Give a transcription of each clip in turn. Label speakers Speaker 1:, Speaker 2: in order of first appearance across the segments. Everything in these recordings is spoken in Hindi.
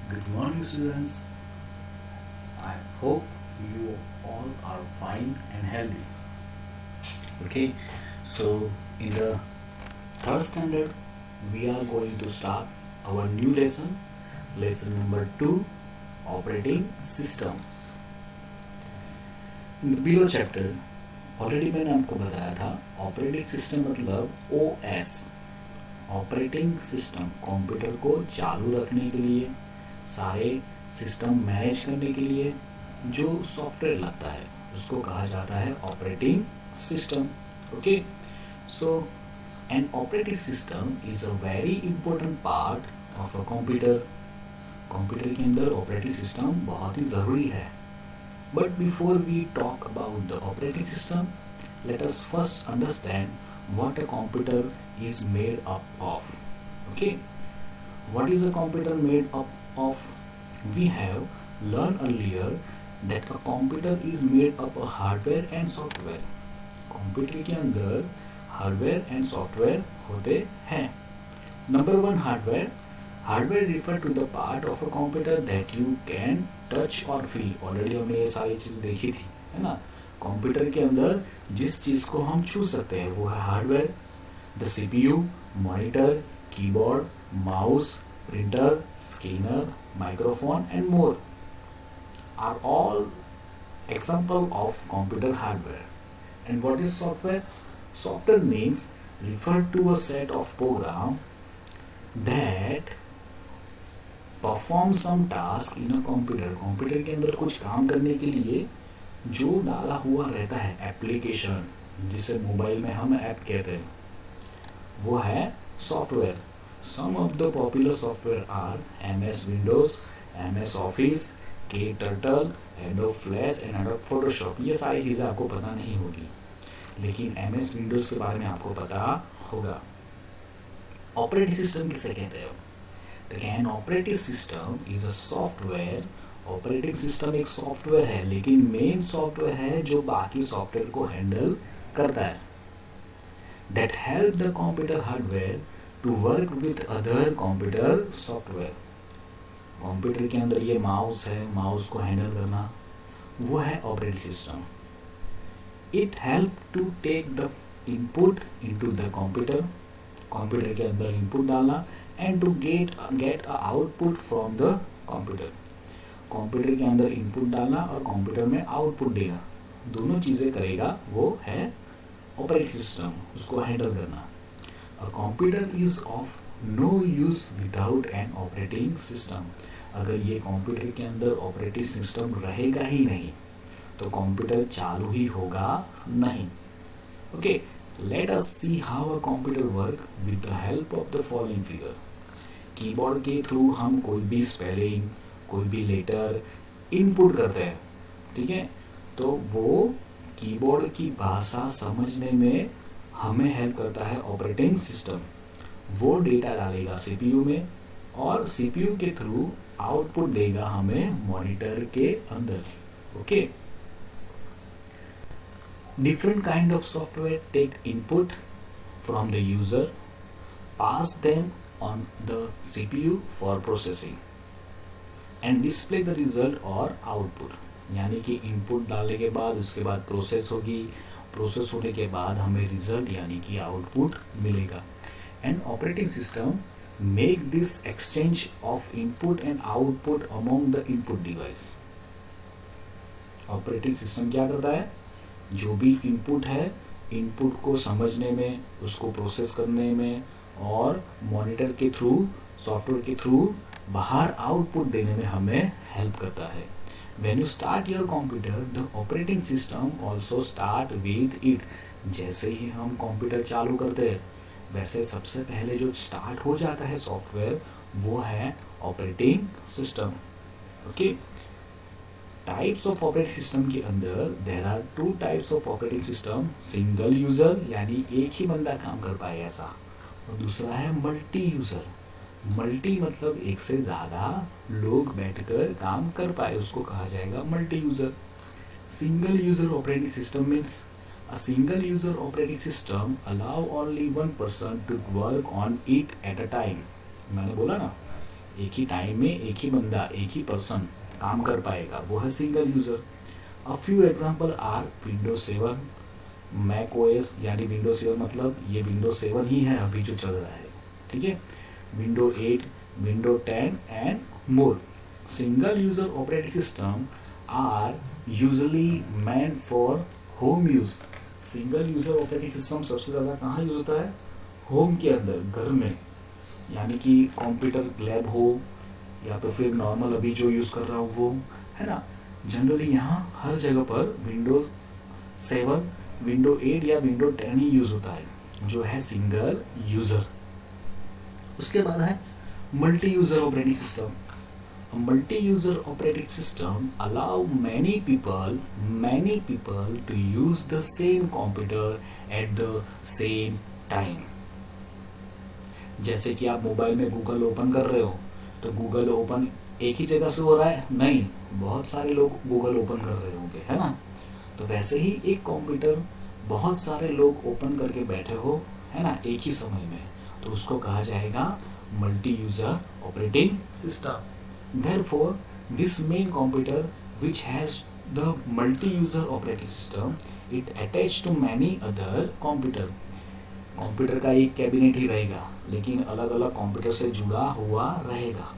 Speaker 1: Good morning, students. I hope you all are fine and healthy. Okay, so in the third standard, we are going to start our new lesson, lesson number 2, operating system. In the below chapter, already मैंने आपको बताया था ऑपरेटिंग सिस्टम मतलब O S operating system computer को चालू रखने के लिए सारे सिस्टम मैनेज करने के लिए जो सॉफ्टवेयर लगता है उसको कहा जाता है operating system. Okay, so N operating system is a very important part of a computer. Computer के अंदर ऑपरेटिंग सिस्टम बहुत ही ज़रूरी है. But before we talk about the operating system, let us first understand what a computer is made up of. Okay, what is a computer made up of? We have learned earlier that a computer is made up of hardware and software. Computer के अंदर हार्डवेयर एंड सॉफ्टवेयर होते हैं. Number one, hardware. Hardware refer to the part of a computer that you can touch और फील. ऑलरेडी हमने ये सारी चीज़ देखी थी, है ना. कंप्यूटर के अंदर जिस चीज़ को हम छू सकते हैं वो है hardware. The CPU, monitor, keyboard, mouse, printer, scanner, microphone and more are all example of computer hardware. And what is software? Software means refer to a set of program that perform some task in a computer. Computer के अंदर कुछ काम करने के लिए जो डाला हुआ रहता है एप्लीकेशन, जिसे मोबाइल में हम ऐप कहते हैं, वो है software. Some of the popular software are M S Windows, M S Office, KTurtle, Adobe Flash and Adobe Photoshop. ये सारी चीज़ें आपको पता नहीं होगी, लेकिन एम एस विंडोज़ के बारे में आपको पता होगा. ऑपरेटिंग सिस्टम किसे कहते हो? देखिए, N operating system is a software. Operating system एक सॉफ्टवेयर है, लेकिन मेन सॉफ्टवेयर है जो बाकी सॉफ्टवेयर को हैंडल करता है. That help the computer hardware to work with other computer software. Computer के अंदर ये माउस है, माउस को हैंडल करना वो है operating system. It help to take the input into the computer. Computer के अंदर इनपुट डालना and to get a output from the computer. Computer के अंदर इनपुट डालना और कंप्यूटर में आउटपुट देना, दोनों चीज़ें करेगा वो है ऑपरेटिंग सिस्टम, उसको हैंडल करना. A computer is of no use without an operating system. अगर ये कंप्यूटर के अंदर ऑपरेटिंग सिस्टम रहेगा ही नहीं तो कंप्यूटर चालू ही होगा नहीं. Okay, let us see how a computer work with the help of the following figure. Keyboard के थ्रू हम कोई भी स्पेलिंग, कोई भी लेटर इनपुट करते हैं, ठीक है. तो वो कीबोर्ड की भाषा समझने में हमें हेल्प करता है ऑपरेटिंग सिस्टम. वो डेटा डालेगा सीपीयू में और सीपीयू के थ्रू आउटपुट देगा हमें मॉनिटर के अंदर. Okay, different kind of software take input from the user, pass them on the CPU for processing and display the result or output. यानी कि इनपुट डालने के बाद उसके बाद प्रोसेस होगी, प्रोसेस होने के बाद हमें रिजल्ट यानी कि आउटपुट मिलेगा. And operating system make this exchange of input and output among the input device. Operating system क्या करता है? जो भी इनपुट है, इनपुट को समझने में, उसको प्रोसेस करने में और मॉनिटर के थ्रू, सॉफ्टवेयर के थ्रू बाहर आउटपुट देने में हमें हेल्प करता है. When you start your computer the operating system also start with it. जैसे ही हम कंप्यूटर चालू करते हैं वैसे सबसे पहले जो स्टार्ट हो जाता है सॉफ्टवेयर वो है operating system. Okay, types of operating system के अंदर there are two types of operating system. Single user यानी एक ही बंदा काम कर पाए ऐसा, और दूसरा है मल्टी यूज़र. मल्टी मतलब एक से ज़्यादा लोग बैठकर काम कर पाए, उसको कहा जाएगा multi user. Single user operating system means a single user operating system allow only one person to work on it at a time. मैंने बोला ना, एक ही टाइम में एक ही बंदा, एक ही पर्सन काम कर पाएगा, वो है single user. A few example are window 7, Mac OS, यानी विंडो 7 मतलब ये विंडो 7 ही है अभी जो चल रहा है, ठीक है। Window 8, window 10 and more. Single user operating system are usually meant for home use. Single user operating system सबसे ज़्यादा कहाँ यूज होता है? होम के अंदर, घर में, यानी कि कंप्यूटर लैब हो या तो फिर नॉर्मल अभी जो यूज़ कर रहा हूँ वो, है ना। जनरली यहाँ हर जगह पर विंडो 7, विंडो 8 या विंडो 10 ही यूज़ होता है, जो है सिंगल यूज़र। उसके बाद है multi user operating system. A multi-user operating system allow many people to use the same computer at the same time. जैसे कि आप मोबाइल में गूगल ओपन कर रहे हो, तो गूगल ओपन एक ही जगह से हो रहा है? नहीं, बहुत सारे लोग गूगल ओपन कर रहे होंगे, है ना। तो वैसे ही एक कंप्यूटर बहुत सारे लोग ओपन करके बैठे हो, है ना, एक ही समय में, तो उसको कहा जाएगा multi user operating system. Therefore, this main computer which has the multi-user operating system, it attached to many other computer. Computer का एक कैबिनेट ही रहेगा, लेकिन अलग अलग कंप्यूटर से जुड़ा हुआ रहेगा।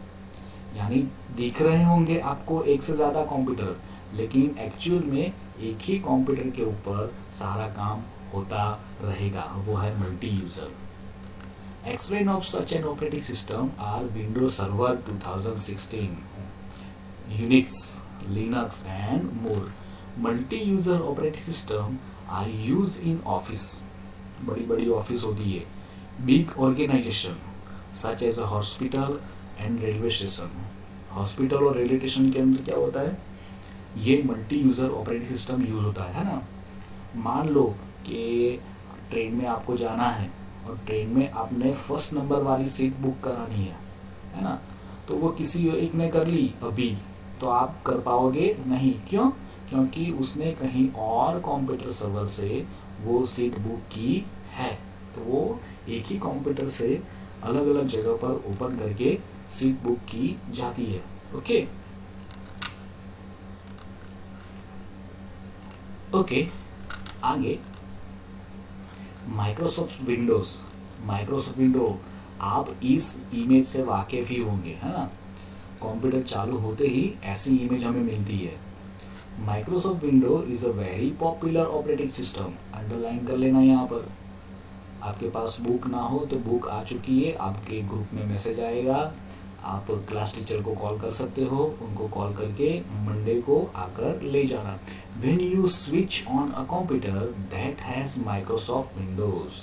Speaker 1: यानी दिख रहे होंगे आपको एक से ज़्यादा कंप्यूटर, लेकिन एक्चुअल में एक ही कंप्यूटर के ऊपर सारा काम होता रहेगा, वो है multi user. Explain of such an operating system are Windows Server 2016, Unix, Linux and more. Multi-user operating system are used in office. बड़ी बड़ी ऑफिस होती है, big organization such as a hospital and railway station. Hospital और रेलवे स्टेशन के अंदर क्या होता है? ये multi user operating system use होता है ना। मान लो कि ट्रेन में आपको जाना है और ट्रेन में आपने फर्स्ट नंबर वाली सीट बुक करानी है ना। तो वो किसी एक ने कर ली अभी, तो आप कर पाओगे नहीं। क्यों? क्योंकि उसने कहीं और कंप्यूटर सर्वर से वो सीट बुक की है। तो वो एक ही कंप्यूटर से अलग अलग जगह पर ओपन करके सीट बुक की जाती है। ओके ओके, आगे माइक्रोसॉफ्ट विंडो, आप इस इमेज से वाकिफ ही होंगे, है ना। कंप्यूटर चालू होते ही ऐसी इमेज हमें मिलती है। Microsoft window is a very popular operating system. Underline कर लेना यहाँ पर। आपके पास बुक ना हो तो बुक आ चुकी है, आपके ग्रुप में मैसेज आएगा, आप क्लास टीचर को कॉल कर सकते हो, उनको कॉल करके मंडे को आकर ले जाना। When you switch on a computer that has Microsoft Windows,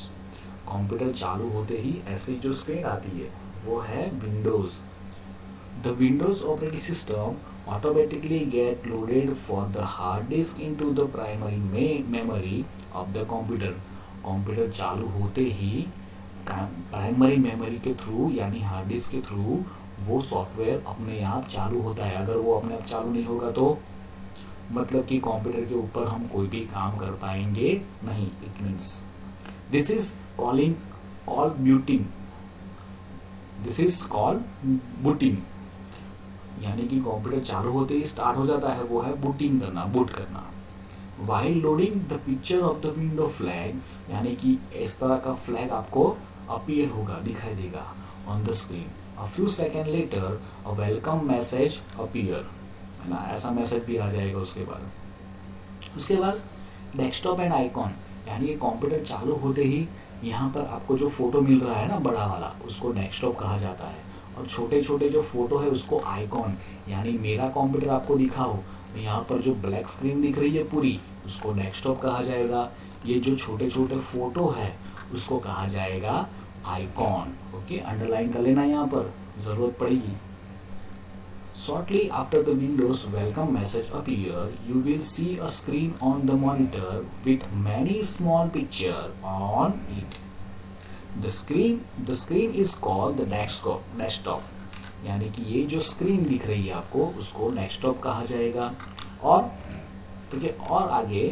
Speaker 1: computer चालू होते ही ऐसी जो स्क्रीन आती है वो है Windows. The Windows operating system automatically get loaded for the hard disk into the primary memory of the computer. Computer चालू होते ही प्राइमरी मेमोरी के थ्रू यानी हार्ड डिस्क के थ्रू वो सॉफ्टवेयर अपने आप चालू होता है। अगर वो अपने आप चालू नहीं होगा तो मतलब कि कंप्यूटर के ऊपर हम कोई भी काम कर पाएंगे नहीं। It means this is call booting, यानी कि कंप्यूटर चालू होते ही स्टार्ट हो जाता है, वो है बूटिंग करना, बूट करना। While loading the picture of the window flag, यानी कि इस तरह का फ्लैग आपको अपीयर होगा, दिखाई देगा on the screen. A few second later a welcome message appear, है ना, ऐसा मैसेज भी आ जाएगा उसके बाद डेस्कटॉप एंड आइकॉन, यानी ये कंप्यूटर चालू होते ही यहाँ पर आपको जो फोटो मिल रहा है ना बड़ा वाला, उसको डेस्कटॉप कहा जाता है। और छोटे छोटे जो फोटो है उसको आइकॉन, यानी मेरा कंप्यूटर आपको दिखा हो तो यहाँ पर जो ब्लैक स्क्रीन दिख रही है पूरी, उसको डेस्कटॉप कहा जाएगा। ये जो छोटे छोटे फोटो है उसको कहा जाएगा आइकॉन। ओके, अंडरलाइन कर लेना, यहाँ पर ज़रूरत पड़ेगी। Shortly after the Windows welcome message appear, you will see a screen on the monitor with many small pictures on it. The screen is called the desktop. यानी कि ये जो स्क्रीन दिख रही है आपको उसको डेस्कटॉप कहा जाएगा। और ठीक है, और आगे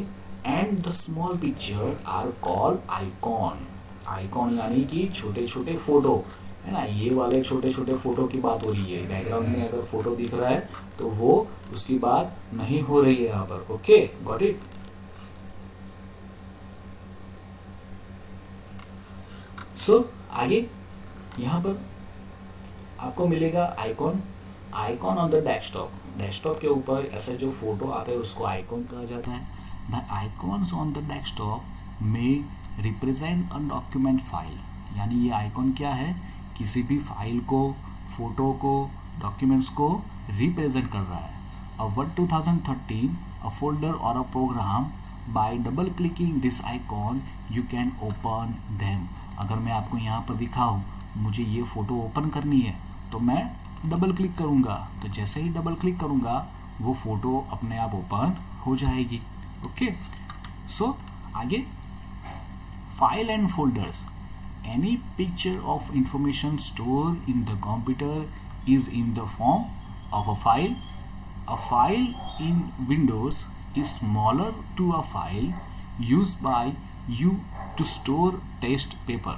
Speaker 1: and the small picture are called icon. Icon यानी कि छोटे छोटे फोटो, है ना। ये वाले छोटे छोटे फोटो की बात हो रही है, बैकग्राउंड में अगर फोटो दिख रहा है तो वो उसकी बात नहीं हो रही है यहाँ पर। Okay, got it. सो आगे यहाँ पर आपको मिलेगा icon. Icon on the desktop, desktop के ऊपर ऐसे जो फोटो आते हैं उसको आइकॉन कहा जाता है। The icons on the desktop में रिप्रेजेंट अ डॉक्यूमेंट फाइल, यानी ये आइकॉन क्या है, किसी भी फाइल को, फोटो को, डॉक्यूमेंट्स को रिप्रेजेंट कर रहा है। A word 2013, a folder or a program, by double clicking this icon you can open them. अगर मैं आपको यहाँ पर दिखाऊँ, मुझे ये फ़ोटो ओपन करनी है तो मैं डबल क्लिक करूँगा, तो जैसे ही डबल क्लिक करूँगा वो फ़ोटो अपने आप ओपन हो जाएगी। ओके, सो आगे file and folders, any picture of information store in the computer is in the form of a file. A file in Windows is smaller to a file used by you to store test paper,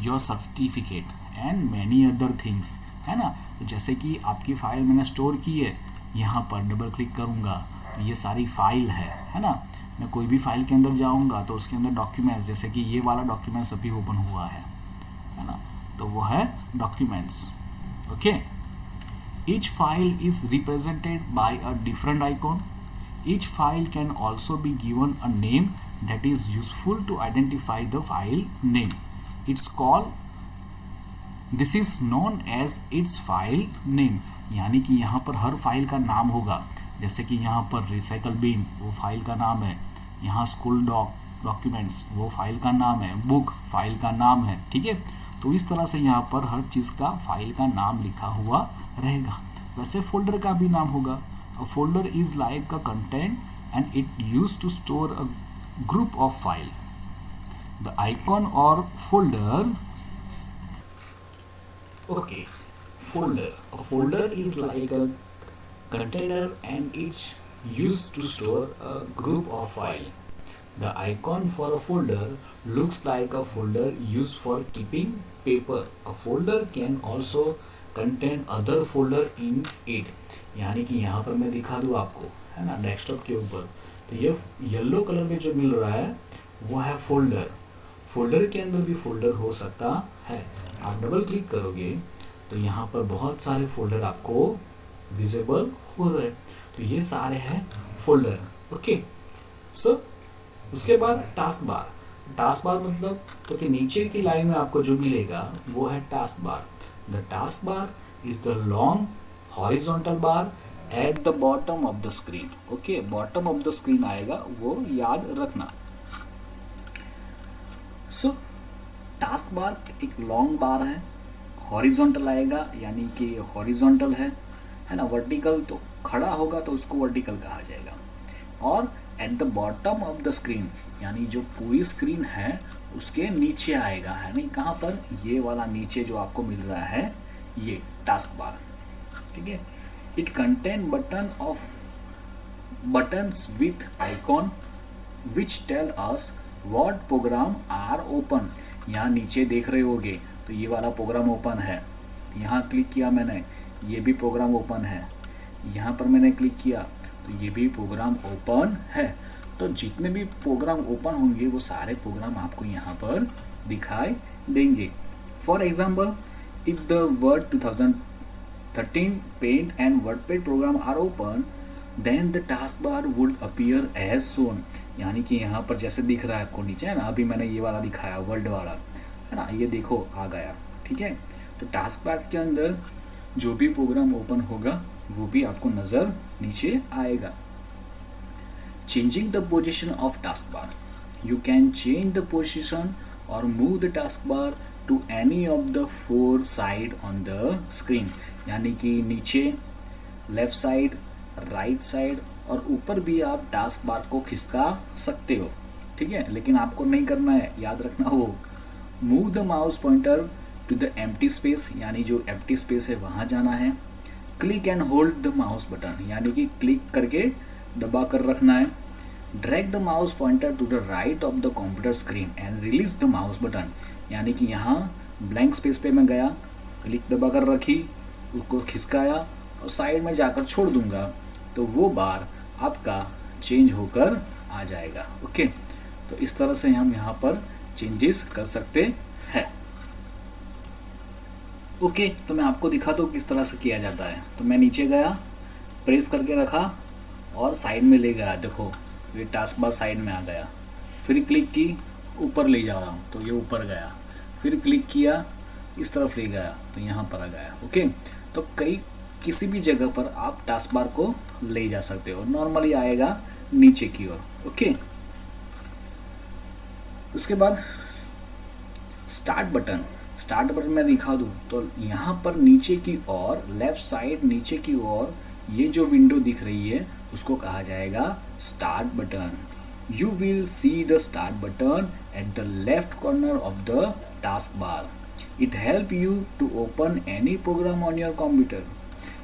Speaker 1: your certificate and many other things, है ना। तो जैसे कि आपकी फ़ाइल मैंने स्टोर की है, यहाँ पर डबल क्लिक करूँगा तो ये सारी फाइल है ना। मैं कोई भी फाइल के अंदर जाऊँगा तो उसके अंदर डॉक्यूमेंट्स, जैसे कि ये वाला डॉक्यूमेंट्स अभी ओपन हुआ है ना, तो वो है documents. Okay, each file is represented by a different icon. Each file can also be given a name that is useful to identify the file name. It's called, this is known as its file name, यानी कि यहाँ पर हर फाइल का नाम होगा। जैसे कि यहाँ पर रिसाइकल बिन वो फाइल का नाम है, यहाँ स्कूल डॉक्यूमेंट्स वो फाइल का नाम है, बुक फाइल का नाम है, ठीक है। तो इस तरह से यहाँ पर हर चीज़ का फाइल का नाम लिखा हुआ रहेगा। वैसे फोल्डर का भी नाम होगा। A folder is like a content and it use to store a group of file. The icon or folder, okay, folder, a folder is like a container and it's use to store a group of file. The icon for a folder looks like a folder used for keeping paper. A folder can also contain other folder in it. यानी कि यहाँ पर मैं दिखा दूँ आपको, है ना, डेस्कटॉप के ऊपर, तो ये येलो कलर में जो मिल रहा है वो है फोल्डर। फोल्डर के अंदर भी फोल्डर हो सकता है। आप डबल क्लिक करोगे तो यहाँ पर बहुत सारे फोल्डर आपको विजिबल हो रहे हैं, तो ये सारे हैं फोल्डर। ओके, सो उसके बाद टास्क बार। टास्क बार मतलब तो कि नीचे की लाइन में आपको जो मिलेगा वो है task bar. The task bar is the long horizontal bar at the bottom of the screen. Okay, bottom of the screen आएगा, वो याद रखना। सो टास्क बार एक लॉन्ग बार है, हॉरिजॉन्टल आएगा यानी कि हॉरिजॉन्टल है ना। वर्टिकल तो खड़ा होगा तो उसको वर्टिकल कहा जाएगा। और at the bottom of the screen यानी जो पूरी स्क्रीन है उसके नीचे आएगा, है नहीं, कहाँ पर, ये वाला नीचे जो आपको मिल रहा है ये टास्क बार, ठीक है। It contain buttons with icon which tell us what program are open. यहाँ नीचे देख रहे होगे तो ये वाला प्रोग्राम ओपन है, यहाँ क्लिक किया मैंने, ये भी प्रोग्राम ओपन है, यहाँ पर मैंने क्लिक किया तो ये भी प्रोग्राम ओपन है। तो जितने भी प्रोग्राम ओपन होंगे वो सारे प्रोग्राम आपको यहाँ पर दिखाई देंगे। For example, if the Word 2013 Paint and WordPad program are open then the task bar would appear as soon. यानी कि यहाँ पर जैसे दिख रहा है आपको नीचे, है ना, अभी मैंने ये वाला दिखाया वर्ल्ड वाला, है ना, ये देखो आ गया, ठीक है। तो टास्क बार के अंदर जो भी प्रोग्राम ओपन होगा वो भी आपको नज़र नीचे आएगा। Changing the position of task bar, you can change the position और move the task bar to any of the 4 side on the screen. यानी कि नीचे, लेफ्ट साइड, राइट साइड और ऊपर भी आप टास्क बार को खिसका सकते हो, ठीक है। लेकिन आपको नहीं करना है, याद रखना हो। Move the mouse pointer to the empty space, यानी जो एम्प्टी स्पेस है वहाँ जाना है। Click and hold the mouse button, यानी कि क्लिक करके दबा कर रखना है। Drag the mouse pointer to the right of the computer screen and release the mouse button, यानी कि यहाँ ब्लैंक स्पेस पे मैं गया, क्लिक दबाकर रखी, उसको खिसकाया और साइड में जाकर छोड़ दूंगा तो वो बार आपका चेंज होकर आ जाएगा। ओके, तो इस तरह से हम यहाँ पर चेंजेस कर सकते हैं। ओके, तो मैं आपको दिखा दूँ किस तरह से किया जाता है। तो मैं नीचे गया, प्रेस करके रखा और साइड में ले गया, देखो ये टास्क बार साइड में आ गया। फिर क्लिक की, ऊपर ले जा रहा हूँ तो ये ऊपर गया, फिर क्लिक किया, इस तरफ ले गया तो यहाँ पर आ गया। ओके, तो किसी भी जगह पर आप टास्क बार को ले जा सकते हो। नॉर्मली आएगा नीचे की ओर। ओके, उसके बाद स्टार्ट बटन मैं दिखा दूँ तो यहाँ पर नीचे की ओर, लेफ्ट साइड नीचे की ओर ये जो विंडो दिख रही है उसको कहा जाएगा start button. You will see the start button at the left corner of the task bar. It help you to open any program on your computer.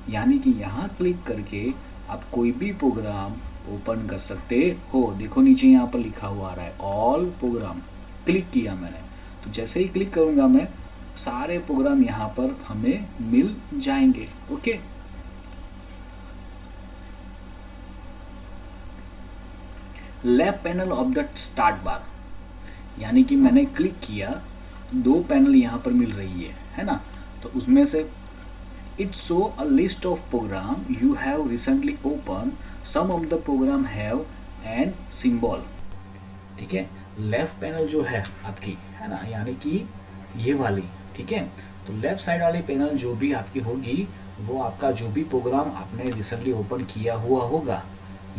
Speaker 1: यानी कि यहाँ क्लिक करके आप कोई भी प्रोग्राम ओपन कर सकते हो। देखो नीचे यहाँ पर लिखा हुआ आ रहा है ऑल प्रोग्राम। क्लिक किया मैंने, तो जैसे ही क्लिक करूँगा मैं, सारे प्रोग्राम यहाँ पर हमें मिल जाएंगे। Okay, left panel of the start bar, यानी कि मैंने क्लिक किया, दो पैनल यहाँ पर मिल रही है ना। तो उसमें से it show a list of program you have recently open, some of the program have and symbol. ठीक है, लेफ्ट पैनल जो है आपकी, है ना, यानी कि ये वाली, ठीक है। तो लेफ्ट साइड वाली पैनल जो भी आपकी होगी वो आपका जो भी प्रोग्राम आपने रिसेंटली ओपन किया हुआ होगा,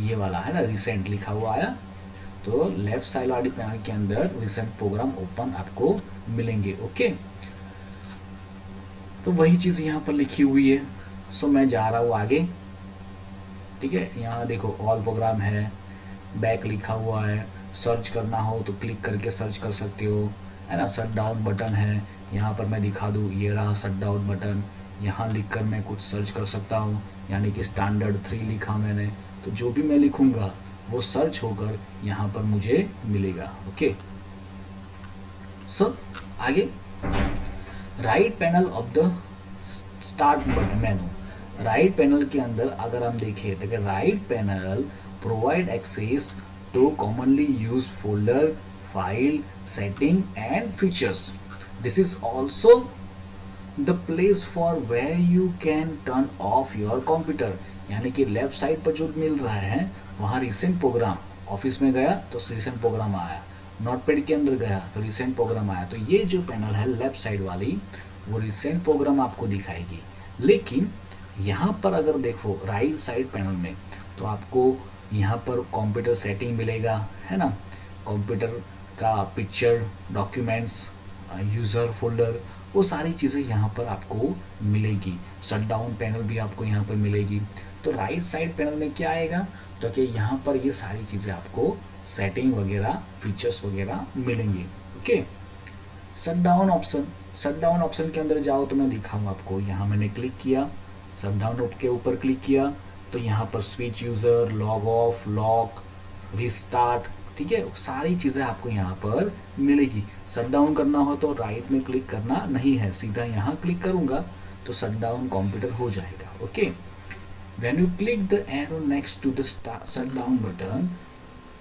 Speaker 1: ये वाला है ना, रिसेंट लिखा हुआ आया, तो लेफ्ट साइड वाली पैनल के अंदर रिसेंट प्रोग्राम ओपन आपको मिलेंगे। ओके, तो वही चीज़ यहाँ पर लिखी हुई है। सो मैं जा रहा हूँ आगे। ठीक है, यहाँ देखो ऑल प्रोग्राम है, बैक लिखा हुआ है, सर्च करना हो तो क्लिक करके सर्च कर सकते हो, है ना। शट डाउन बटन है, यहाँ पर मैं दिखा दूँ, ये रहा शट डाउन बटन। यहाँ लिखकर मैं कुछ सर्च कर सकता हूँ, यानी कि स्टैंडर्ड 3 लिखा मैंने, तो जो भी मैं लिखूँगा वो सर्च होकर यहाँ पर मुझे मिलेगा। ओके, सो आगे right panel of the start button menu. Right panel के अंदर अगर हम देखें तो right panel provide access to commonly use folder, file, setting and features. This is also the place for where you can turn off your computer. यानी कि लेफ्ट साइड पर जो मिल रहा है वहाँ रिसेंट प्रोग्राम, ऑफिस में गया तो रिसेंट प्रोग्राम आया, नोटपैड के अंदर गया तो रिसेंट प्रोग्राम आया। तो ये जो पैनल है लेफ्ट साइड वाली वो रिसेंट प्रोग्राम आपको दिखाएगी। लेकिन यहाँ पर अगर देखो राइट साइड पैनल में तो आपको यहाँ पर कंप्यूटर सेटिंग मिलेगा, है ना, कंप्यूटर का पिक्चर, डॉक्यूमेंट्स, यूज़र फोल्डर, वो सारी चीज़ें यहाँ पर आपको मिलेगी। शट डाउन पैनल भी आपको यहाँ पर मिलेगी। तो राइट साइड पैनल में क्या आएगा, तो कि यहाँ पर ये सारी चीज़ें आपको सेटिंग वगैरह, फीचर्स वगैरह मिलेंगी। ओके, शट डाउन ऑप्शन के अंदर जाओ तो मैं दिखाऊँ आपको। यहाँ मैंने क्लिक किया, शट डाउन के ऊपर क्लिक किया तो यहाँ पर switch user, log of, lock, restart, ठीक है, सारी चीज़ें आपको यहाँ पर मिलेगी। शट डाउन करना हो तो राइट में क्लिक करना नहीं है, सीधा यहाँ क्लिक करूँगा तो शट डाउन कंप्यूटर हो जाएगा। Okay, when you click the arrow next to the shut down button,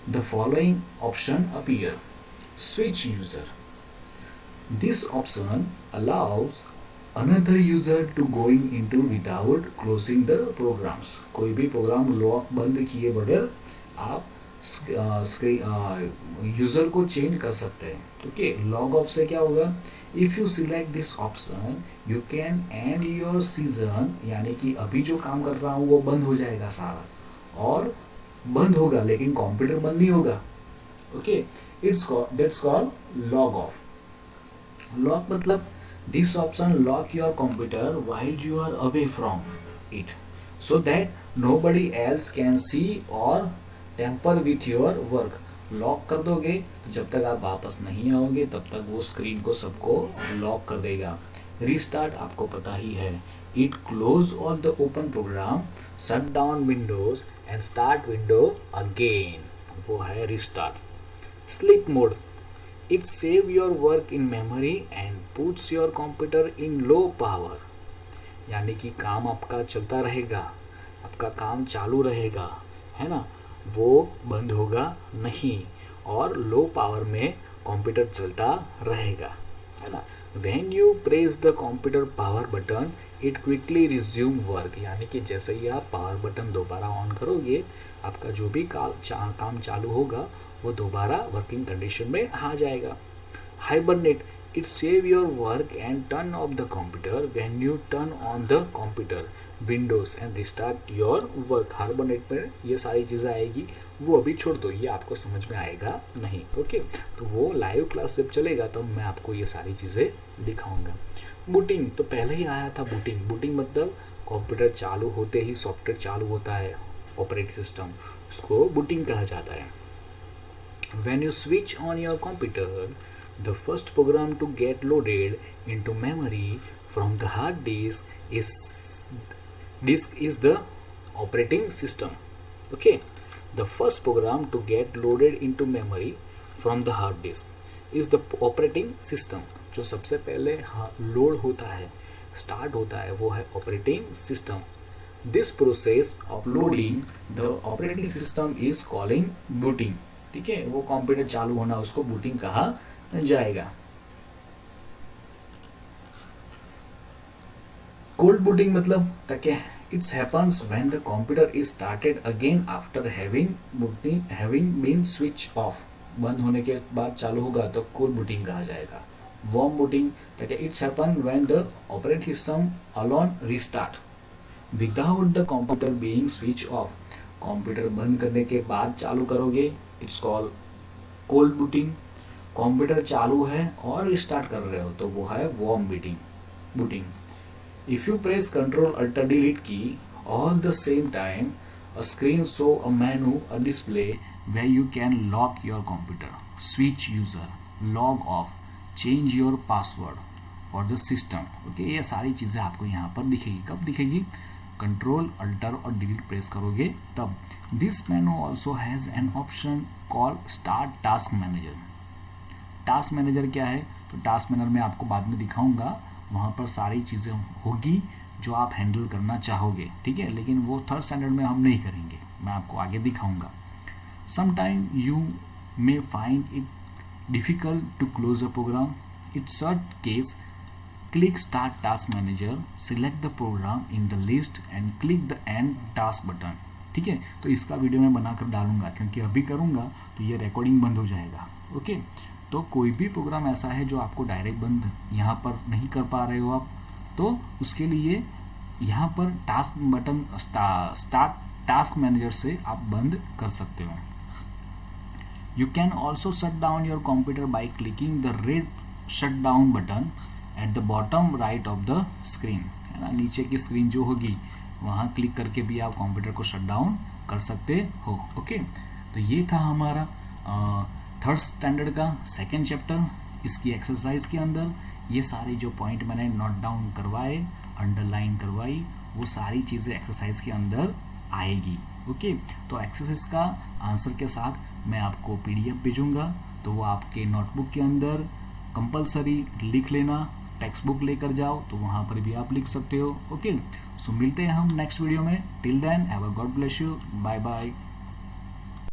Speaker 1: the following option appear. Switch user, this option allows another user to going into without closing the programs। कोई भी प्रोग्राम लॉक बंद किए बगैर आप यूज़र को चेंज कर सकते हैं। ओके, लॉग ऑफ से क्या होगा, if you select this option you can and your season, यानी कि अभी जो काम कर रहा हूँ वो बंद हो जाएगा सारा, और बंद होगा लेकिन कंप्यूटर बंद नहीं होगा। Okay, that's called log of. Lock मतलब this option lock your computer while you are away from it so that nobody else can see or tamper with your work। Lock कर दोगे तो जब तक आप वापस नहीं आओगे तब तक वो स्क्रीन को सबको लॉक कर देगा। रिस्टार्ट आपको पता ही है, it close all the open program, shut down Windows and start window again, वो है restart. Sleep mode, it save your work in memory and puts your computer in low power, यानी कि काम आपका चलता रहेगा, आपका काम चालू रहेगा, है ना, वो बंद होगा नहीं और लो पावर में कंप्यूटर चलता रहेगा, है ना। When you press the computer power button it quickly resume work, यानी कि जैसे ही आप पावर बटन दोबारा ऑन करोगे आपका जो भी काम चालू होगा वो दोबारा वर्किंग कंडीशन में आ जाएगा। Hibernate, it save your work and turn off the computer when you turn on the computer windows and restart your work। Hibernate में ये सारी चीज़ें आएगी, वो अभी छोड़ दो, ये आपको समझ में आएगा नहीं। ओके, तो वो लाइव क्लास जब चलेगा तब मैं आपको ये सारी चीज़ें दिखाऊंगा। बूटिंग तो पहले ही आया था। बूटिंग मतलब कंप्यूटर चालू होते ही सॉफ्टवेयर चालू होता है, ऑपरेटिंग सिस्टम, उसको बूटिंग कहा जाता है। When you switch on your computer, the first program to get loaded into memory from the hard disk is the operating system. Okay, the first program to get loaded into memory from the hard disk is the operating system. जो सबसे पहले लोड होता है, स्टार्ट होता है, वो है operating system. This process of loading the operating system is calling booting. ठीक है, वो कंप्यूटर चालू होना उसको बूटिंग कहा जाएगा। कोल्ड बूटिंग मतलब ताकि it's happens when the computer is started again after having been switch off, बंद होने के बाद चालू होगा तो कोल्ड बूटिंग कहा जाएगा। वार्म बूटिंग ताकि it's happen when the operating system alone restart without the computer being switch off, computer बंद करने के बाद चालू करोगे, it's called cold booting. Computer चालू है और रिस्टार्ट कर रहे हो तो वो है warm booting. If you press control alt delete key all the same time a screen show a menu a display where you can lock your computer, switch user, log off, change your password for the system. Okay, ये सारी चीज़ें आपको यहाँ पर दिखेगी। कब दिखेगी? कंट्रोल अल्टर और डिलीट प्रेस करोगे तब। This menu also has an option call start task manager. Task manager क्या है? तो टास्क मैनेजर में आपको बाद में दिखाऊंगा, वहाँ पर सारी चीज़ें होगी जो आप हैंडल करना चाहोगे, ठीक है, लेकिन वो थर्ड स्टैंडर्ड में हम नहीं करेंगे, मैं आपको आगे दिखाऊंगा। Sometime you may find it difficult to close a program. In such case, click Start Task Manager, select the program in the list and click the End Task button। ठीक है, तो इसका वीडियो मैं बनाकर डालूंगा क्योंकि अभी करूंगा तो ये रिकॉर्डिंग बंद हो जाएगा। ओके, तो कोई भी प्रोग्राम ऐसा है जो आपको डायरेक्ट बंद यहाँ पर नहीं कर पा रहे हो आप, तो उसके लिए यहाँ पर task button start task manager से आप बंद कर सकते हो। You can also shut down your computer by clicking the red shut down button at the bottom right of the screen। है ना, नीचे की स्क्रीन जो होगी वहाँ क्लिक करके भी आप कंप्यूटर को शट डाउन कर सकते हो। ओके, तो ये था हमारा थर्ड स्टैंडर्ड का सेकेंड चैप्टर। इसकी एक्सरसाइज के अंदर ये सारे जो पॉइंट मैंने नोट डाउन करवाए, अंडरलाइन करवाई, वो सारी चीज़ें एक्सरसाइज के अंदर आएगी। ओके, तो एक्सरसाइज का आंसर के साथ मैं आपको पीडीएफ भेजूंगा, तो वो आपके नोटबुक के अंदर कंपलसरी लिख लेना। टेक्स्ट बुक लेकर जाओ तो वहाँ पर भी आप लिख सकते हो। ओके, सो मिलते हैं हम नेक्स्ट वीडियो में। Till then have a God bless you, bye bye.